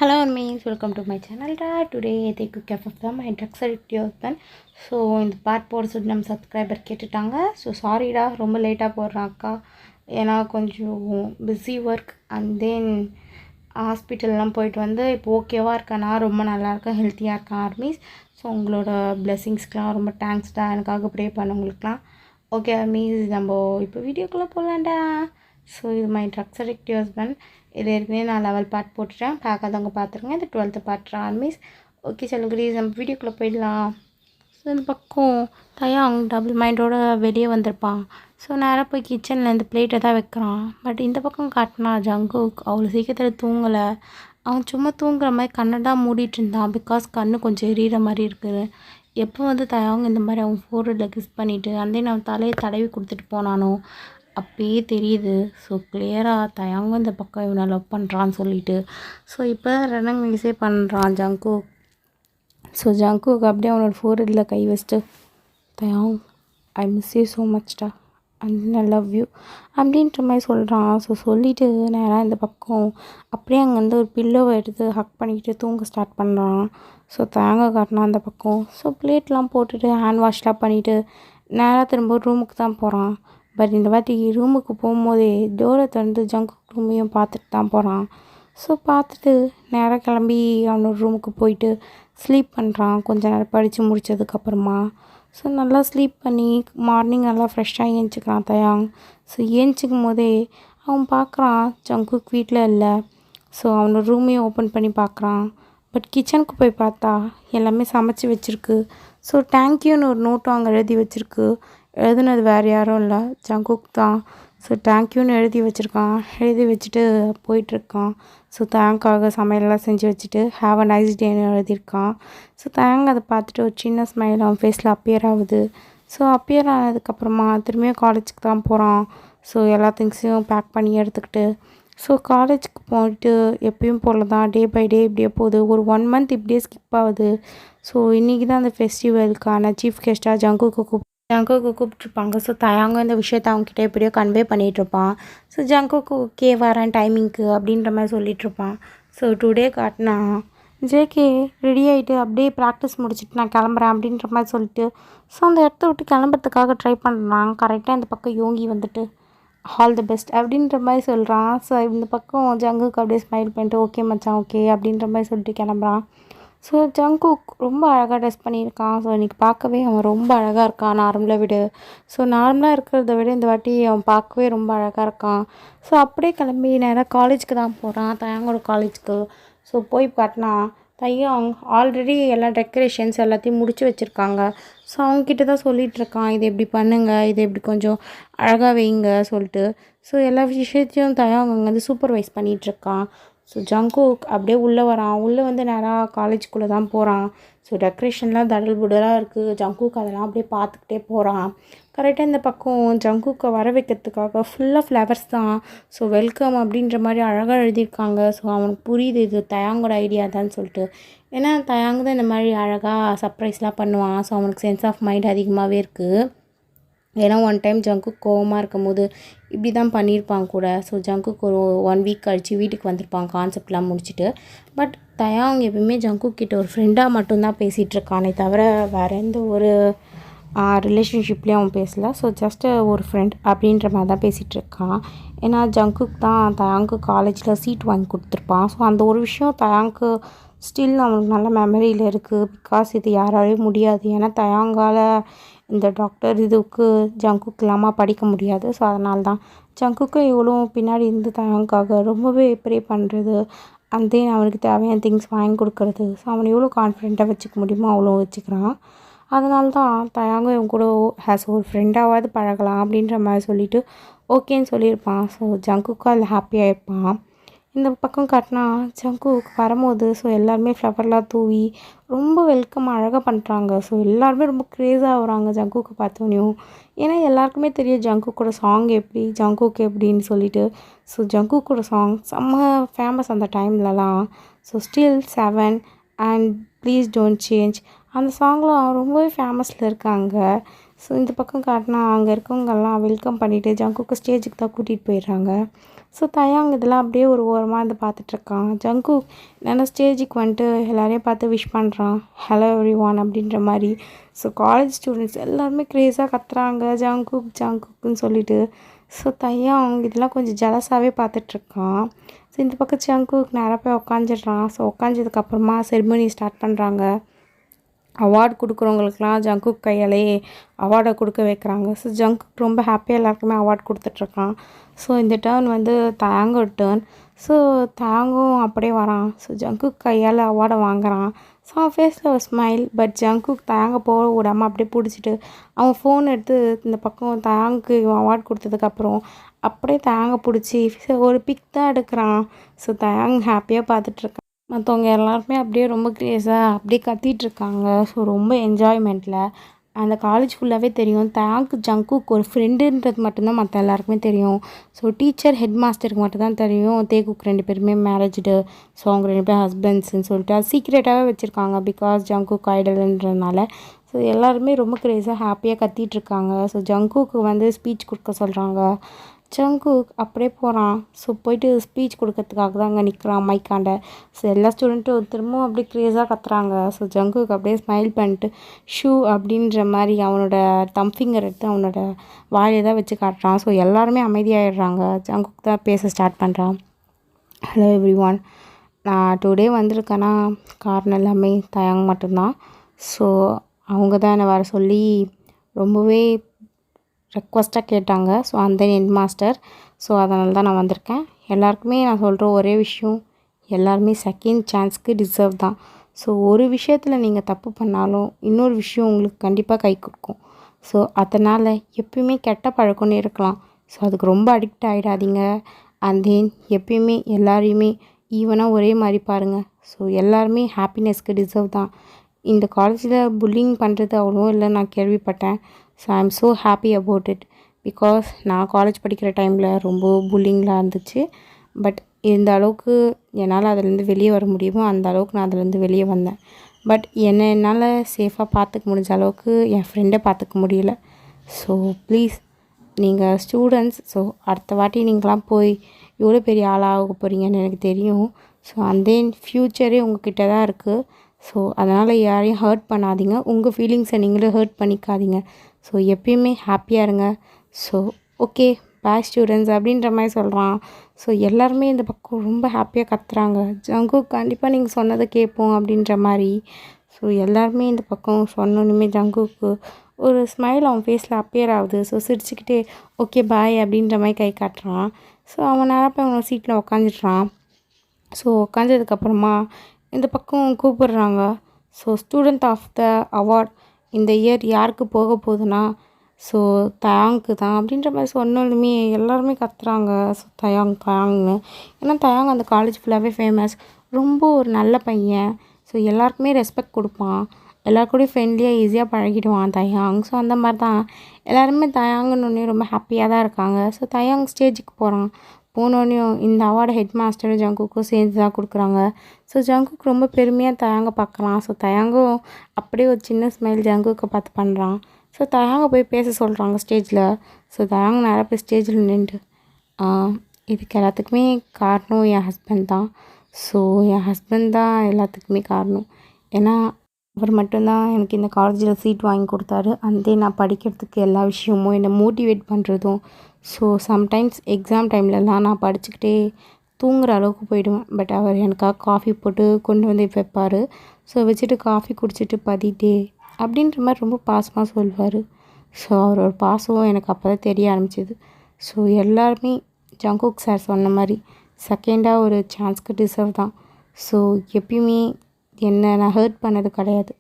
Hello Armies, welcome to my channel. Today I take a cap of them. My drugs addict husband. So இந்த part போட சொல்லி நம்ம subscriber கேட்டுட்டாங்க. So சாரிடா ரொம்ப லேட்டாக போடுறேன் அக்கா, ஏன்னா கொஞ்சம் பிஸி ஒர்க் அண்ட் தென் ஹாஸ்பிட்டல்லாம் போயிட்டு வந்து இப்போ ஓகேவாக இருக்கேன், நான் ரொம்ப நல்லா இருக்கேன், ஹெல்த்தியாக இருக்கேன் ஆர்மீஸ். ஸோ உங்களோட பிளெஸிங்ஸ்க்கெலாம் ரொம்ப தேங்க்ஸ்டா, எனக்காக ப்ரே பண்ணவங்களுக்குலாம். ஓகே ஆர்மீஸ், நம்ம இப்போ வீடியோக்குள்ளே போகலான்டா. ஸோ இது மை ட்ரக்ஸ் அடிக்டிவ் ஹஸ்பண்ட். இது ஏற்கனவே நான் லெவல் பார்ட் போட்டுட்டேன், பார்க்காதவங்க பார்த்துருங்க. இது 12th பார்ட் ஆர்மீஸ். ஓகே சொல்லுங்கள், நம்ம வீடியோக்குள்ளே போயிடலாம். ஸோ இந்த பக்கம் தயாங் டபுள் மைண்டோட வெளியே வந்திருப்பான். ஸோ நேராக போய் கிச்சனில் இந்த பிளேட்டை தான் வைக்கிறான். பட் இந்த பக்கம் காட்டினா ஜங்குக் அவ்வளோ சீக்கிரத்தில் தூங்கலை. அவன் சும்மா தூங்குற மாதிரி கண்ணை தான் மூடிட்டு இருந்தான், பிகாஸ் கண்ணு கொஞ்சம் எரியிற மாதிரி இருக்குது. எப்போ வந்து தயாங் இந்த மாதிரி அவன் ஃபோர்ஹெட்டில் கிஸ் பண்ணிவிட்டு அந்த அவன் தலையை தடவி கொடுத்துட்டு போனானோ அப்பயே தெரியுது. ஸோ கிளியராக தயாங்க இந்த பக்கம் இவனை லவ் பண்ணுறான்னு சொல்லிட்டு. ஸோ இப்போ ரன்னிங் மிஸ்ஸே பண்ணுறான் ஜங்குக். ஸோ ஜங்குக்கு அப்படியே அவனோட ஃபோர்ஹெட்டில் கை வச்சுட்டு, Taehyung I miss you so மச்டா அண்ட் ஐ லவ் யூ அப்படின்ற மாதிரி சொல்கிறான். ஸோ சொல்லிவிட்டு நேராக இந்த பக்கம் அப்படியே அங்கேருந்து ஒரு பில்லோவை எடுத்து ஹக் பண்ணிக்கிட்டு தூங்க ஸ்டார்ட் பண்ணுறான். ஸோ தேங்க காட்டினா அந்த பக்கம். ஸோ பிளேட்லாம் போட்டுட்டு ஹேண்ட் வாஷ்லாம் பண்ணிவிட்டு நேராக திரும்ப ரூமுக்கு தான் போகிறான். பட் இந்த வாட்டி ரூமுக்கு போகும்போதே டோரை திறந்து ஜங்குக் ரூமையும் பார்த்துட்டு தான் போகிறான். ஸோ பார்த்துட்டு நேராக கிளம்பி அவனோட ரூமுக்கு போயிட்டு ஸ்லீப் பண்ணுறான். கொஞ்சம் நேரம் படித்து முடித்ததுக்கப்புறமா ஸோ நல்லா ஸ்லீப் பண்ணி மார்னிங் நல்லா ஃப்ரெஷ்ஷாக ஏஞ்சிக்கிறான் தயாங். ஸோ ஏஞ்சிக்கும் போதே அவன் பார்க்குறான் ஜங்குக் வீட்டில் இல்லை. ஸோ அவனோட ரூமையும் ஓப்பன் பண்ணி பார்க்குறான். பட் கிச்சனுக்கு போய் பார்த்தா எல்லாமே சமைச்சி வச்சுருக்கு. ஸோ தேங்க்யூன்னு ஒரு நோட்டும் அங்கே எழுதி வச்சுருக்கு. எழுதுனது வேறு யாரும் இல்லை, ஜங்குக் தான். ஸோ தேங்க்யூன்னு எழுதி வச்சுருக்கான். எழுதி வச்சுட்டு போயிட்டுருக்கான். ஸோ தேங்க்காக சமையலெல்லாம் செஞ்சு வச்சுட்டு ஹாவ் அ நைஸ் டேன்னு எழுதியிருக்கான். ஸோ தேங்க் அதை பார்த்துட்டு ஒரு சின்ன ஸ்மைல் அவன் ஃபேஸில் அப்பியர் ஆகுது. ஸோ அப்பியர் ஆனதுக்கப்புறமா திரும்பியும் காலேஜுக்கு தான் போகிறான். ஸோ எல்லா திங்ஸையும் பேக் பண்ணி எடுத்துக்கிட்டு ஸோ காலேஜுக்கு போயிட்டு எப்பயும் போல தான் டே பை டே இப்படியே போகுது. ஒரு 1 மந்த் இப்படியே ஸ்கிப் ஆகுது. ஸோ இன்றைக்கி தான் அந்த ஃபெஸ்டிவலுக்கான சீஃப் கெஸ்ட்டாக ஜங்குக்கு கூப்பிட்ருப்பாங்க. ஸோ தயாங்க இந்த விஷயத்த அவங்ககிட்ட எப்படியோ கன்வே பண்ணிகிட்ருப்பான். ஸோ ஜங்குக்கு ஓகே வரேன் டைமிங்க்கு அப்படின்ற மாதிரி சொல்லிகிட்ருப்பான். ஸோ டுடே காட்டினா ஜேகே ரெடி ஆகிட்டு அப்படியே ப்ராக்டிஸ் முடிச்சுட்டு நான் கிளம்புறேன் அப்படின்ற மாதிரி சொல்லிட்டு ஸோ அந்த இடத்த விட்டு கிளம்புறதுக்காக ட்ரை பண்ணுறான். கரெக்டாக இந்த பக்கம் யோங்கி வந்துட்டு ஆல் தி பெஸ்ட் அப்படின்ற மாதிரி சொல்கிறான். ஸோ இந்த பக்கம் ஜங்குக்கு அப்படியே ஸ்மைல் பண்ணிட்டு ஓகே மச்சான் ஓகே அப்படின்ற மாதிரி சொல்லிட்டு கிளம்புறான். ஸோ ஜங்குக் ரொம்ப அழகாக ட்ரெஸ் பண்ணியிருக்கான். ஸோ இன்றைக்கி பார்க்கவே அவன் ரொம்ப அழகாக இருக்கான் நார்மலாக விட. ஸோ நார்மலாக இருக்கிறத விட இந்த வாட்டி அவன் பார்க்கவே ரொம்ப அழகாக இருக்கான். ஸோ அப்படியே கிளம்பி நேராக காலேஜுக்கு தான் போகிறான், தயாங்கோட காலேஜுக்கு. ஸோ போய் காட்டினா தையாங் ஆல்ரெடி எல்லா டெக்கரேஷன்ஸ் எல்லாத்தையும் முடிச்சு வச்சுருக்காங்க. ஸோ அவங்கக்கிட்ட தான் சொல்லிகிட்ருக்கான், இதை எப்படி பண்ணுங்கள், இதை எப்படி கொஞ்சம் அழகாக வைங்க சொல்லிட்டு. ஸோ எல்லா விஷயத்தையும் தயாங் அங்கே வந்து சூப்பர்வைஸ் பண்ணிகிட்ருக்கான். ஸோ ஜங்குக் அப்படியே உள்ளே வரான். உள்ளே வந்து நேராக காலேஜுக்குள்ளே தான் போகிறான். ஸோ டெக்கரேஷன்லாம் தடல் புடலாக இருக்குது. ஜங்குக் அதெல்லாம் அப்படியே பார்த்துக்கிட்டே போகிறான். கரெக்டாக இந்த பக்கம் ஜங்குக்கை வர வைக்கிறதுக்காக ஃபுல்லாக ஃப்ளவர்ஸ் தான். ஸோ வெல்கம் அப்படின்ற மாதிரி அழகாக எழுதியிருக்காங்க. ஸோ அவனுக்கு புரியுது இது தயாங்கோட ஐடியா தான் சொல்லிட்டு. ஏன்னா தயாங் தான் இந்த மாதிரி அழகாக சர்ப்ரைஸ்லாம் பண்ணுவான். ஸோ அவனுக்கு சென்ஸ் ஆஃப் மைண்ட் அதிகமாகவே இருக்குது. ஏன்னா ஒன் டைம் ஜங்குக் கோவமாக இருக்கும் போது இப்படி தான் பண்ணியிருப்பான் கூட. ஸோ ஜங்குக் ஒரு 1 வீக் கழித்து வீட்டுக்கு வந்திருப்பான் கான்செப்ட்லாம் முடிச்சுட்டு. பட் தயாங் எப்பவுமே ஜங்குக் கிட்ட ஒரு ஃப்ரெண்டாக மட்டும்தான் பேசிகிட்டு இருக்கானே தவிர வேறு எந்த ஒரு ரிலேஷன்ஷிப்லேயும் அவன் பேசலை. ஸோ ஜஸ்ட்டு ஒரு ஃப்ரெண்ட் அப்படின்ற மாதிரி தான் பேசிகிட்டு இருக்கான். ஏன்னா ஜங்குக் தான் தயாங்க்கு காலேஜில் சீட் வாங்கி கொடுத்துருப்பான். ஸோ அந்த ஒரு விஷயம் தயாங்க்கு ஸ்டில் அவனுக்கு நல்ல மெமரியில் இருக்குது. பிகாஸ் இது யாராலையும் முடியாது. ஏன்னா தயாங்கால் இந்த டாக்டர் இதுக்கு ஜங்குக் இல்லாமல் படிக்க முடியாது. ஸோ அதனால தான் ஜங்குக்கு இவ்வளோ பின்னாடி இருந்து தயாங்காக ரொம்பவே ப்ரே பண்ணுறது, அண்ட் தென் அவனுக்கு தேவையான திங்ஸ் வாங்கி கொடுக்குறது. ஸோ அவனை எவ்வளோ கான்ஃபிடெண்ட்டாக வச்சுக்க முடியுமோ அவ்வளோ வச்சுக்கிறான். அதனால தான் தயாங்க இவன் கூட ஹேஸ் ஒரு ஃப்ரெண்டாவது பழகலாம் அப்படின்ற மாதிரி சொல்லிவிட்டு ஓகேன்னு சொல்லியிருப்பான். ஸோ ஜங்குக்கும் அதில் ஹாப்பியாக இருப்பான். இந்த பக்கம் காட்டினா ஜங்குக் வரும்போது ஸோ எல்லாருமே ஃப்ளவர்லாம் தூவி ரொம்ப வெல்கம் அழகாக பண்ணுறாங்க. ஸோ எல்லாருமே ரொம்ப க்ரேஸாக ஆகுறாங்க ஜங்குக்கை பார்த்தோன்னையும். ஏன்னா எல்லாருக்குமே தெரியும் ஜங்குக்கோட சாங் எப்படி, ஜங்குக் எப்படின்னு சொல்லிட்டு. ஸோ ஜங்குக்கோட சாங் செம்ம ஃபேமஸ் அந்த டைம்லலாம். So still 7 and please don't change அந்த சாங்லாம் ரொம்பவே ஃபேமஸில் இருக்காங்க. ஸோ இந்த பக்கம் காட்டினா அங்கே இருக்கவங்கெல்லாம் வெல்கம் பண்ணிவிட்டு ஜங்குக்கு ஸ்டேஜுக்கு தான் கூட்டிகிட்டு போயிடுறாங்க. ஸோ தயாங் இதெல்லாம் அப்படியே ஒரு ஓரமாக இருந்து பார்த்துட்ருக்கான். ஜங்குக் என்னென்னா ஸ்டேஜுக்கு வந்துட்டு எல்லாரையும் பார்த்து விஷ் பண்ணுறான், ஹலோ எவ்ரி ஒன் அப்படின்ற மாதிரி. ஸோ காலேஜ் ஸ்டூடெண்ட்ஸ் எல்லாருமே க்ரேஸாக கத்துறாங்க ஜங்குக் ஜங்குக்குன்னு சொல்லிட்டு. ஸோ தயாங் இதெல்லாம் கொஞ்சம் ஜலஸாகவே பார்த்துட்ருக்கான். ஸோ இந்த பக்கம் ஜங்குக் நேராக போய் உக்காந்துடுறான். ஸோ உக்காந்ததுக்கப்புறமா செரிமனி ஸ்டார்ட் பண்ணுறாங்க. அவார்டு கொடுக்குறவங்களுக்குலாம் ஜங்குக் கையாலே அவார்டை கொடுக்க வைக்கிறாங்க. ஸோ ஜங்குக் ரொம்ப ஹாப்பியாக எல்லாருக்குமே அவார்ட் கொடுத்துட்ருக்கான். ஸோ இந்த டேர்ன் வந்து தயாங்கோட டேர்ன். ஸோ தயாங்கும் அப்படியே வரான். ஸோ ஜங்குக் கையால் அவார்டை வாங்குறான். ஸோ அவன் ஃபேஸில் ஒரு ஸ்மைல். பட் ஜங்குக் தயாங்க போக விடாமல் அப்படியே பிடிச்சிட்டு அவன் ஃபோன் எடுத்து இந்த பக்கம் தயாங்குக்கு அவார்ட் கொடுத்ததுக்கப்புறம் அப்படியே தயாங்க பிடிச்சி ஒரு பிக் தான் எடுக்கிறான். ஸோ தயாங் ஹாப்பியாக பார்த்துட்ருக்கான். மற்றவங்க எல்லாருமே அப்படியே ரொம்ப க்ரேஸாக அப்படியே கத்திகிட்ருக்காங்க. ஸோ ரொம்ப என்ஜாய்மெண்ட்டில் அந்த காலேஜ் ஃபுல்லாகவே தெரியும் தயாங்க்கு ஜங்குக் ஒரு ஃப்ரெண்டுன்றது மட்டும்தான் மற்ற எல்லாருக்குமே தெரியும். ஸோ டீச்சர் ஹெட் மாஸ்டருக்கு மட்டும்தான் தெரியும் தேகுக் 2 பேருமே மேரேஜ்டு. ஸோ அவங்க 2 பேரும் ஹஸ்பண்ட்ஸ்ன்னு சொல்லிட்டு அது சீக்ரெட்டாகவே வச்சுருக்காங்க பிகாஸ் ஜங்குக் ஐடல்ன்றதுனால. ஸோ எல்லாருமே ரொம்ப க்ரேஸாக ஹாப்பியாக கத்திகிட்ருக்காங்க. ஸோ ஜங்குக்கு வந்து ஸ்பீச் கொடுக்க சொல்கிறாங்க. ஜங்குக் அப்படியே போகிறான். ஸோ போயிட்டு ஸ்பீச் கொடுக்கறதுக்காக தான் அங்கே நிற்கிறான் மைக்காண்ட. ஸோ எல்லா ஸ்டூடெண்ட்டும் திரும்பவும் அப்படியே க்ரேஸாக கத்துறாங்க. ஸோ ஜங்குக் அப்படியே ஸ்மைல் பண்ணிட்டு ஷூ அப்படின்ற மாதிரி அவனோட தம் ஃபிங்கர் எடுத்து அவனோட வாயிலே தான் வச்சு காட்டுறான். ஸோ எல்லாருமே அமைதியாகிடுறாங்க. ஜங்குக் தான் பேச ஸ்டார்ட் பண்ணுறான். ஹலோ எவ்ரி ஒன், நான் டுடே வந்திருக்கேன்னா காரணம் எல்லாமே தயாங் மட்டும்தான். ஸோ அவங்க தான் என்னை வர சொல்லி ரொம்பவே ரெக்வஸ்ட்டாக கேட்டாங்க. ஸோ அந்த ஹெட் மாஸ்டர். ஸோ அதனால தான் நான் வந்திருக்கேன். எல்லாருக்குமே நான் சொல்கிற ஒரே விஷயம், எல்லாருமே செகண்ட் சான்ஸ்க்கு டிசர்வ் தான். ஸோ ஒரு விஷயத்தில் நீங்கள் தப்பு பண்ணாலும் இன்னொரு விஷயம் உங்களுக்கு கண்டிப்பாக கை கொடுக்கும். ஸோ அதனால் எப்பயுமே கெட்ட பழக்கம்னு இருக்கலாம். ஸோ அதுக்கு ரொம்ப அடிக்ட் ஆகிடாதீங்க. அண்ட் தென் எப்பயுமே எல்லாரையுமே ஈவனாக ஒரே மாதிரி பாருங்கள். ஸோ எல்லாருமே ஹாப்பினஸ்க்கு டிசர்வ் தான். இந்த காலேஜில் புல்லிங் பண்ணுறது அவ்வளோ இல்லை நான் கேள்விப்பட்டேன். So I am so happy about it. Because நான் காலேஜ் படிக்கிற டைமில் ரொம்ப புல்லிங்லாம் இருந்துச்சு. பட் இந்த அளவுக்கு என்னால் அதிலேருந்து வெளியே வர முடியுமோ அந்த அளவுக்கு நான் அதிலேருந்து வெளியே வந்தேன். பட் என்னால் சேஃபாக பார்த்துக்க முடிஞ்ச அளவுக்கு என் ஃப்ரெண்டை பார்த்துக்க முடியல. ஸோ ப்ளீஸ் நீங்கள் ஸ்டூடெண்ட்ஸ், ஸோ அடுத்த வாட்டி நீங்களாம் போய் எவ்வளோ பெரிய ஆளாக போகிறீங்கன்னு எனக்கு தெரியும். ஸோ அண்ட் தென் ஃப்யூச்சரே உங்கள்கிட்ட தான் இருக்குது. ஸோ அதனால் யாரையும் ஹர்ட் பண்ணாதீங்க. உங்கள் ஃபீலிங்ஸை நீங்களே ஹர்ட் பண்ணிக்காதீங்க. ஸோ எப்பயுமே ஹாப்பியாக இருங்க. ஸோ ஓகே பாய் ஸ்டூடெண்ட்ஸ் அப்படின்ற மாதிரி சொல்கிறான். ஸோ எல்லாருமே இந்த பக்கம் ரொம்ப ஹாப்பியாக கத்துறாங்க. ஜங்குக் கண்டிப்பாக நீங்கள் சொன்னதை கேட்போம் அப்படின்ற மாதிரி. ஸோ எல்லாருமே இந்த பக்கம் சொன்னோன்னுமே ஜங்குக்கு ஒரு ஸ்மைல் அவன் ஃபேஸில் அப்பியர் ஆகுது. ஸோ சிரிச்சுக்கிட்டே ஓகே பாய் அப்படின்ற மாதிரி கை காட்டுறான். ஸோ அவன் நேராக போய் அவனோட சீட்டில் உக்காந்துடுறான். ஸோ உக்காந்ததுக்கப்புறமா இந்த பக்கம் கூப்பிடுறாங்க. So student of the award இந்த இயர் யாருக்கு போக போகுதுன்னா ஸோ தயாங்க்கு தான் அப்படின்ற மாதிரி சொன்னாலுமே எல்லாருமே கத்துறாங்க. ஸோ தயாங்னு. ஏன்னா தயாங் அந்த காலேஜ் ஃபுல்லாகவே ஃபேமஸ். ரொம்ப ஒரு நல்ல பையன். ஸோ எல்லாருக்குமே ரெஸ்பெக்ட் கொடுப்பான். எல்லாருக்கூடயும் ஃப்ரெண்ட்லியாக ஈஸியாக பழகிடுவான் தயாங். ஸோ அந்த மாதிரி தான் எல்லாருமே தயாங்குன்னு ரொம்ப ஹாப்பியாக தான் இருக்காங்க. ஸோ தயாங் ஸ்டேஜுக்கு போகிறான். போனோடனையும் இந்த அவார்டு ஹெட் மாஸ்டரும் ஜங்குக்கும் சேர்ந்து தான் கொடுக்குறாங்க. ஸோ ஜங்குக் ரொம்ப பெருமையாக தயாங்க பார்க்குறான். ஸோ தயாங்கும் அப்படியே ஒரு சின்ன ஸ்மைல் ஜங்குக்கை பார்த்து பண்ணுறான். ஸோ தயாங்க போய் பேச சொல்கிறாங்க ஸ்டேஜில். ஸோ தயாங்க நேராக போய் ஸ்டேஜில் நின்று இதுக்கு எல்லாத்துக்குமே காரணம் என் ஹஸ்பண்ட் தான். ஸோ என் ஹஸ்பண்ட் தான் எல்லாத்துக்குமே காரணம். ஏன்னா அவர் மட்டும்தான் எனக்கு இந்த காலேஜில் சீட் வாங்கி கொடுத்தாரு. அந்த நான் படிக்கிறதுக்கு எல்லா விஷயமும் என்னை மோட்டிவேட் பண்ணுறதும். ஸோ சம்டைம்ஸ் எக்ஸாம் டைம்லலாம் நான் படிச்சுக்கிட்டே தூங்குற அளவுக்கு போயிடுவேன். பட் அவர் எனக்காக காஃபி போட்டு கொண்டு வந்து வைப்பார். ஸோ வச்சுட்டு காஃபி குடிச்சிட்டு பதிட்டே அப்படின்ற மாதிரி ரொம்ப பாசமாக சொல்வார். ஸோ அவரோட பாசம் எனக்கு அப்போ தான் தெரிய ஆரம்பிச்சிது. ஸோ எல்லாருமே ஜங்குக் சார் சொன்ன மாதிரி செகண்டாக ஒரு சான்ஸ்க்கு டிசர்வ் தான். ஸோ எப்பயுமே என்னை நான் ஹர்ட் பண்ணது கிடையாது.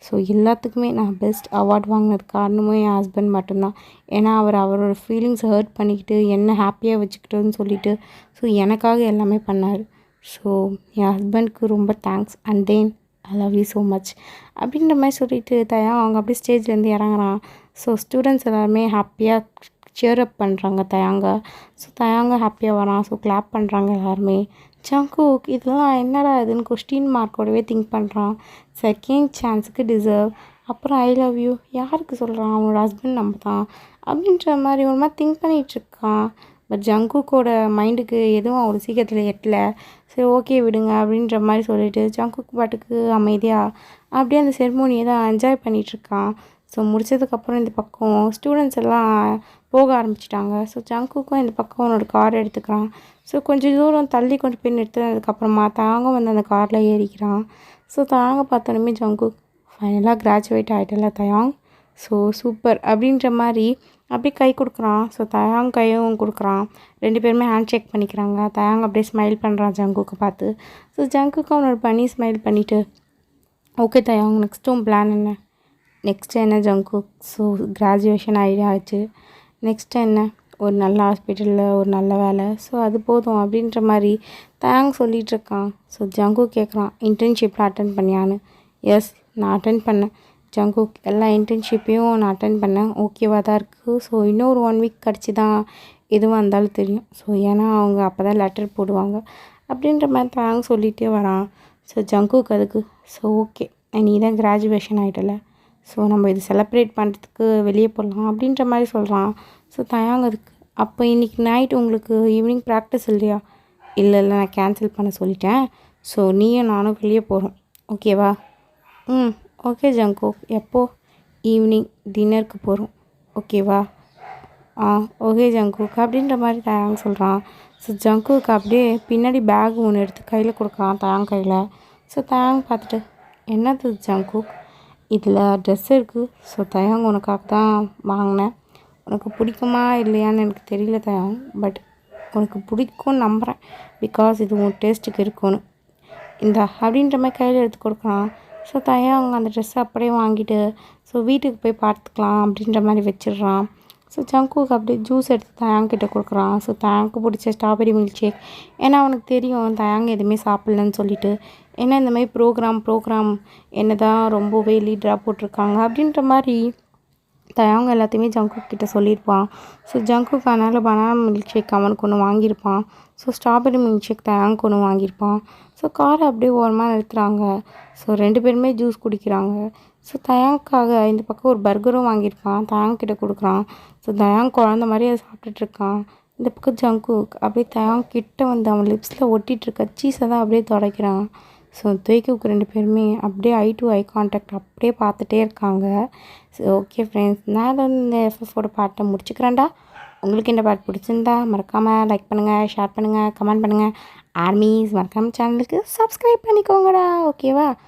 ஸோ எல்லாத்துக்குமே நான் பெஸ்ட் அவார்ட் வாங்கினது காரணமும் என் ஹஸ்பண்ட் மட்டும்தான். ஏன்னா அவரோட ஃபீலிங்ஸை ஹர்ட் பண்ணிக்கிட்டு என்னை ஹாப்பியாக வச்சுக்கிட்டோன்னு சொல்லிவிட்டு ஸோ எனக்காக எல்லாமே பண்ணார். ஸோ என் ஹஸ்பண்ட்க்கு ரொம்ப thanks. And then I love you so much அப்படின்ற மாதிரி சொல்லிட்டு அவங்க அப்படியே ஸ்டேஜ்லேருந்து இறங்குறான். ஸோ ஸ்டூடெண்ட்ஸ் எல்லாருமே ஹாப்பியாக சியரப் பண்ணுறாங்க தயாங்க. ஸோ தயாங்க ஹாப்பியாக வரான். ஸோ கிளாப் பண்ணுறாங்க எல்லாருமே. ஜங்குக் இதெல்லாம் என்னடா இதுன்னு கொஸ்டின் மார்க்கோடவே திங்க் பண்ணுறான். செகண்ட் சான்ஸுக்கு டிசர்வ். அப்புறம் ஐ லவ் யூ யாருக்கு சொல்கிறான்? அவனோட ஹஸ்பண்ட் நம்ம தான் அப்படின்ற மாதிரி ஒரு மாதிரி திங்க் பண்ணிகிட்ருக்கான். பட் ஜங்குக்கோட மைண்டுக்கு எதுவும் அவ்வளோ சீக்கிரத்தில் எட்டல. சரி ஓகே விடுங்க அப்படின்ற மாதிரி சொல்லிவிட்டு ஜங்குக் பாட்டுக்கு அமைதியாக அப்படியே அந்த செரிமோனியை தான் என்ஜாய் பண்ணிகிட்ருக்கான். ஸோ முடிச்சதுக்கப்புறம் இந்த பக்கம் ஸ்டூடெண்ட்ஸ் எல்லாம் போக ஆரம்பிச்சிட்டாங்க. ஸோ ஜங்குக்கும் இந்த பக்கம் அவனோட கார் எடுத்துக்கிறான். ஸோ கொஞ்சம் தூரம் தள்ளி கொண்டு போய் நிறுத்தினதுக்கப்புறமா தாங்க வந்து அந்த காரில் ஏறிக்கிறான். ஸோ தாங்க பார்த்தோன்னே ஜங்குக் ஃபைனலாக கிராஜுவேட் ஆகிட்டல தயாங், ஸோ சூப்பர் அப்படின்ற மாதிரி அப்படியே கை கொடுக்குறான். ஸோ தயாங் கையும் கொடுக்குறான். 2 பேருமே ஹேண்ட் ஷேக் பண்ணிக்கிறாங்க. தயாங் அப்படியே ஸ்மைல் பண்ணுறான் ஜங்குக்கு பார்த்து. ஸோ ஜங்குக்கு அவனோட பண்ணி ஸ்மைல் பண்ணிவிட்டு ஓகே தயாங் நெக்ஸ்ட்டு உன் பிளான் என்ன? நெக்ஸ்ட்டு என்ன ஜங்குக்? ஸோ கிராஜுவேஷன் ஆகிடுச்சு, நெக்ஸ்ட்டு என்ன? ஒரு நல்ல ஹாஸ்பிட்டலில் ஒரு நல்ல வேலை, ஸோ அது போதும் அப்படின்ற மாதிரி தயாங் சொல்லிகிட்ருக்கான். ஸோ ஜங்குக் கேட்குறான் இன்டர்ன்ஷிப்பில் அட்டன் பண்ணியான்னு. எஸ் நான் அட்டன் பண்ணேன் ஜங்குக், எல்லா இன்டர்ன்ஷிப்பையும் நான் அட்டன் பண்ணேன், ஓகேவாக தான் இருக்குது. ஸோ இன்னொரு 1 வீக் கழிச்சு தான் எதுவாக இருந்தாலும் தெரியும். ஸோ ஏன்னா அவங்க அப்போ தான் லெட்டர் போடுவாங்க அப்படின்ற மாதிரி தயாங் சொல்லிகிட்டே வரான். ஸோ ஜங்குக் அதுக்கு ஸோ ஓகே நீ தான் கிராஜுவேஷன் ஆகிட்டல, ஸோ நம்ம இது செலிப்ரேட் பண்ணுறதுக்கு வெளியே போடலாம் அப்படின்ற மாதிரி சொல்கிறான். ஸோ தயாங் அதுக்கு அப்போ இன்றைக்கி நைட் உங்களுக்கு ஈவினிங் ப்ராக்டிஸ் இல்லையா? இல்லை நான் கேன்சல் பண்ண சொல்லிட்டேன். ஸோ நீயும் நானும் வெளியே போகிறோம், ஓகேவா? ஓகே ஜங்குக், எப்போ? ஈவினிங் டின்னருக்கு போகிறோம், ஓகேவா? ஓகே ஜங்குக் அப்படின்ற மாதிரி தயாங் சொல்கிறான். ஸோ ஜங்குக் அப்படியே பின்னாடி பேக் ஒன்று எடுத்து கையில் கொடுக்குறான் தயாங் கையில். ஸோ தயாங் பார்த்துட்டு என்னது ஜங்குக், இதில் ட்ரெஸ் இருக்குது. ஸோ தயாங் உனக்காக தான் வாங்கினேன், உனக்கு பிடிக்குமா இல்லையான்னு எனக்கு தெரியல தயாங், பட் உனக்கு பிடிக்கும்னு நம்புகிறேன், பிகாஸ் இது உன் டேஸ்ட்டுக்கு இருக்கணும். இந்த அப்படின்ற மாதிரி கையில் எடுத்து கொடுக்குறான். ஸோ தயாங் அந்த ட்ரெஸ்ஸை அப்படியே வாங்கிட்டு ஸோ வீட்டுக்கு போய் பார்த்துக்கலாம் அப்படின்ற மாதிரி வச்சிடுறான். ஸோ ஜங்குக்கு அப்படியே ஜூஸ் எடுத்து தயாங்கிட்ட கொடுக்குறான். ஸோ தயாங்க்கு பிடிச்ச ஸ்ட்ராபெரி மில்க் ஷேக், ஏன்னா அவனுக்கு தெரியும் தயாங் எதுவுமே சாப்பிட்லன்னு சொல்லிட்டு, ஏன்னா இந்த மாதிரி ப்ரோக்ராம் என்ன தான் ரொம்பவே லீடராக போட்டிருக்காங்க அப்படின்ற மாதிரி தயாங் எல்லாத்தையுமே ஜங்குக் கிட்ட சொல்லியிருப்பான். ஸோ ஜங்குக் அதனால் பனானா மில்க் ஷேக் அவனுக்கு ஒன்று வாங்கியிருப்பான். ஸோ ஸ்ட்ராபெரி மில்க் ஷேக் தயாங்க்கு ஒன்று வாங்கியிருப்பான். ஸோ காரை அப்படியே ஓரமாக நிறுத்துறாங்க. ஸோ 2 பேருமே ஜூஸ் குடிக்கிறாங்க. ஸோ தயாங்க்காக இந்த பக்கம் ஒரு பர்கரும் வாங்கியிருப்பான், தயாங் கிட்ட கொடுக்குறான். ஸோ தயாங் குழந்த மாதிரி அதை சாப்பிட்டுட்ருக்கான். இந்த பக்கம் ஜங்குக் அப்படியே தயாங் கிட்ட வந்து அவன் லிப்ஸில் ஒட்டிகிட்ருக்க சீஸை தான் அப்படியே துடைக்கிறான். ஸோ துவைக்குக்கு 2 பேருமே அப்படியே ஐ டு ஐ கான்டாக்ட் அப்படியே பார்த்துட்டே இருக்காங்க. ஸோ ஓகே ஃப்ரெண்ட்ஸ், நான் இந்த எஃப்எஃபோட பாட்டை முடிச்சுக்கிறேன்டா. உங்களுக்கு இந்த பாட்டு பிடிச்சிருந்தா மறக்காமல் லைக் பண்ணுங்கள், ஷேர் பண்ணுங்கள், கமெண்ட் பண்ணுங்கள். ஆர்மிஸ் மறக்காமல் சேனலுக்கு சப்ஸ்கிரைப் பண்ணிக்கோங்கடா, ஓகேவா?